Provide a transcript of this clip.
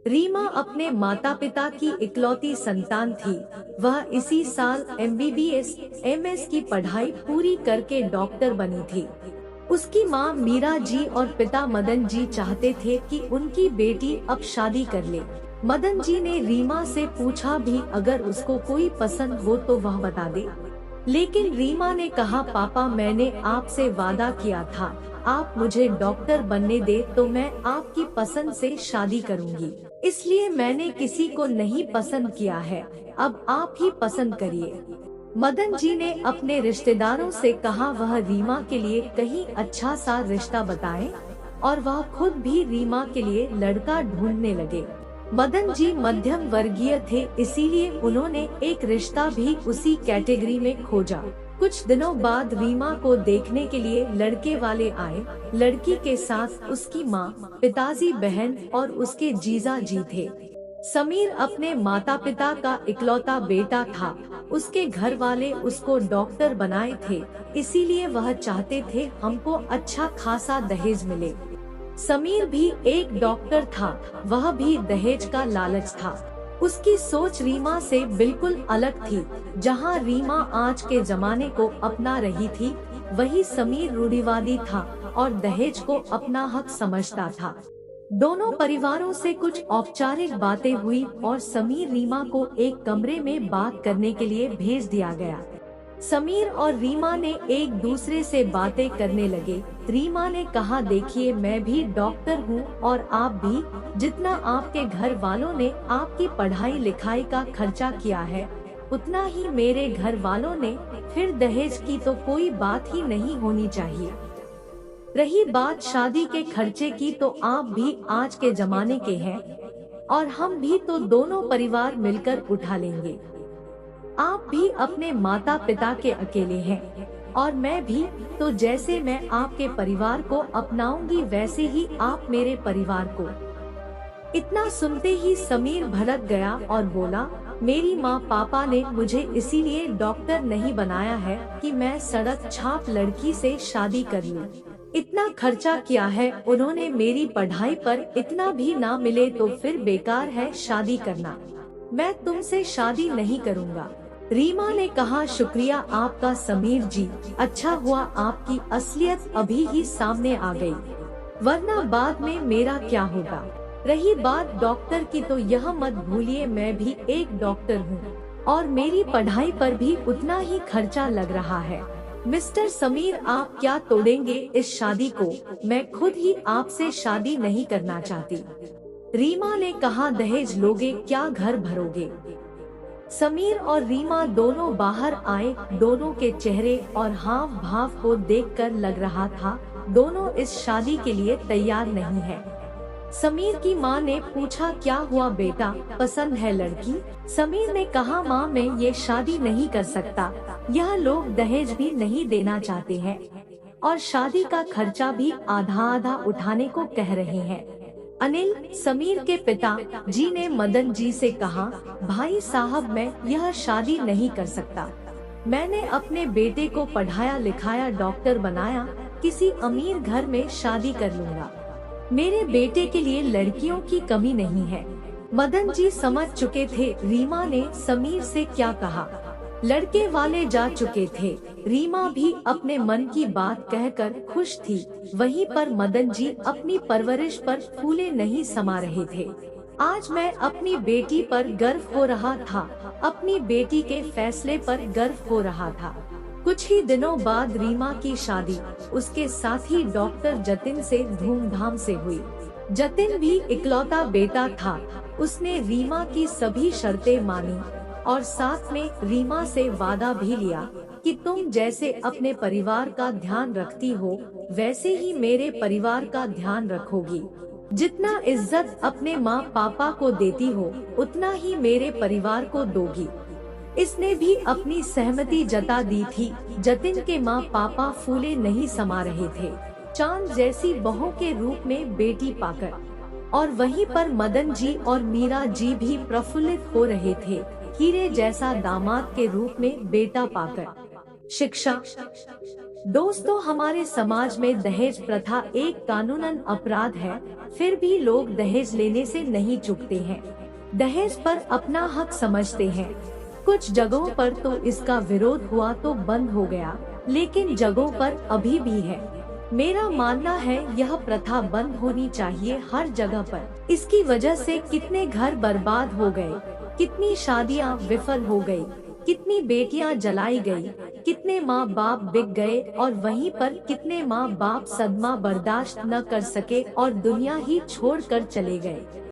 रीमा अपने माता पिता की इकलौती संतान थी। वह इसी साल MBBS MS की पढ़ाई पूरी करके डॉक्टर बनी थी। उसकी माँ मीरा जी और पिता मदन जी चाहते थे कि उनकी बेटी अब शादी कर ले। मदन जी ने रीमा से पूछा भी अगर उसको कोई पसंद हो तो वह बता दे। लेकिन रीमा ने कहा, पापा मैंने आपसे वादा किया था, आप मुझे डॉक्टर बनने दे तो मैं आपकी पसंद से शादी करूंगी। इसलिए मैंने किसी को नहीं पसंद किया है, अब आप ही पसंद करिए। मदन जी ने अपने रिश्तेदारों से कहा वह रीमा के लिए कहीं अच्छा सा रिश्ता बताएं और वह खुद भी रीमा के लिए लड़का ढूंढने लगे। मदन जी मध्यम वर्गीय थे, इसीलिए उन्होंने एक रिश्ता भी उसी कैटेगरी में खोजा। कुछ दिनों बाद रीमा को देखने के लिए लड़के वाले आए। लड़की के साथ उसकी माँ, पिताजी, बहन और उसके जीजा जी थे। समीर अपने माता पिता का इकलौता बेटा था। उसके घर वाले उसको डॉक्टर बनाए थे, इसीलिए वह चाहते थे हमको अच्छा खासा दहेज मिले। समीर भी एक डॉक्टर था, वह भी दहेज का लालच था। उसकी सोच रीमा से बिल्कुल अलग थी। जहां रीमा आज के जमाने को अपना रही थी, वही समीर रूढ़िवादी था और दहेज को अपना हक समझता था। दोनों परिवारों से कुछ औपचारिक बातें हुई और समीर रीमा को एक कमरे में बात करने के लिए भेज दिया गया। समीर और रीमा ने एक दूसरे से बातें करने लगे। रीमा ने कहा, देखिए मैं भी डॉक्टर हूँ और आप भी। जितना आपके घर वालों ने आपकी पढ़ाई लिखाई का खर्चा किया है, उतना ही मेरे घर वालों ने। फिर दहेज की तो कोई बात ही नहीं होनी चाहिए। रही बात शादी के खर्चे की, तो आप भी आज के जमाने के हैं और हम भी, तो दोनों परिवार मिलकर उठा लेंगे। आप भी अपने माता पिता के अकेले हैं और मैं भी, तो जैसे मैं आपके परिवार को अपनाऊंगी वैसे ही आप मेरे परिवार को। इतना सुनते ही समीर भड़क गया और बोला, मेरी माँ पापा ने मुझे इसीलिए डॉक्टर नहीं बनाया है कि मैं सड़क छाप लड़की से शादी कर लूं। इतना खर्चा किया है उन्होंने मेरी पढ़ाई पर, इतना भी ना मिले तो फिर बेकार है शादी करना। मैं तुमसे शादी नहीं करूँगा। रीमा ने कहा, शुक्रिया आपका समीर जी, अच्छा हुआ आपकी असलियत अभी ही सामने आ गई, वरना बाद में मेरा क्या होगा। रही बात डॉक्टर की, तो यह मत भूलिए मैं भी एक डॉक्टर हूँ और मेरी पढ़ाई पर भी उतना ही खर्चा लग रहा है। मिस्टर समीर, आप क्या तोड़ेंगे इस शादी को? मैं खुद ही आपसे शादी नहीं करना चाहती। रीमा ने कहा, दहेज लोगे क्या, घर भरोगे? समीर और रीमा दोनों बाहर आए। दोनों के चेहरे और हाव भाव को देखकर लग रहा था दोनों इस शादी के लिए तैयार नहीं है। समीर की माँ ने पूछा, क्या हुआ बेटा, पसंद है लड़की? समीर ने कहा, माँ मैं ये शादी नहीं कर सकता। यह लोग दहेज भी नहीं देना चाहते हैं और शादी का खर्चा भी आधा आधा उठाने को कह रहे हैं। अनिल, समीर के पिता जी ने मदन जी से कहा, भाई साहब मैं यह शादी नहीं कर सकता। मैंने अपने बेटे को पढ़ाया लिखाया, डॉक्टर बनाया, किसी अमीर घर में शादी कर लूंगा। मेरे बेटे के लिए लड़कियों की कमी नहीं है। मदन जी समझ चुके थे रीमा ने समीर से क्या कहा। लड़के वाले जा चुके थे। रीमा भी अपने मन की बात कहकर खुश थी। वहीं पर मदन जी अपनी परवरिश पर फूले नहीं समा रहे थे। आज मैं अपनी बेटी पर गर्व हो रहा था, अपनी बेटी के फैसले पर गर्व हो रहा था। कुछ ही दिनों बाद रीमा की शादी उसके साथी डॉक्टर जतिन से धूमधाम से हुई। जतिन भी इकलौता बेटा था। उसने रीमा की सभी शर्तें मानी और साथ में रीमा से वादा भी लिया कि तुम जैसे अपने परिवार का ध्यान रखती हो वैसे ही मेरे परिवार का ध्यान रखोगी। जितना इज्जत अपने माँ पापा को देती हो उतना ही मेरे परिवार को दोगी। इसने भी अपनी सहमति जता दी थी। जतिन के माँ पापा फूले नहीं समा रहे थे चांद जैसी बहू के रूप में बेटी पाकर, और वहीं पर मदन जी और मीरा जी भी प्रफुल्लित हो रहे थे हीरे जैसा दामाद के रूप में बेटा पाकर। शिक्षा दोस्तों, हमारे समाज में दहेज प्रथा एक कानूनन अपराध है, फिर भी लोग दहेज लेने से नहीं चूकते हैं। दहेज पर अपना हक समझते हैं। कुछ जगहों पर तो इसका विरोध हुआ तो बंद हो गया, लेकिन जगहों पर अभी भी है। मेरा मानना है यह प्रथा बंद होनी चाहिए हर जगह पर। इसकी वजह से कितने घर बर्बाद हो गए, कितनी शादियां विफल हो गई, कितनी बेटियां जलाई गई, कितने माँ बाप बिक गए और वहीं पर कितने माँ बाप सदमा बर्दाश्त न कर सके और दुनिया ही छोड़ कर चले गए।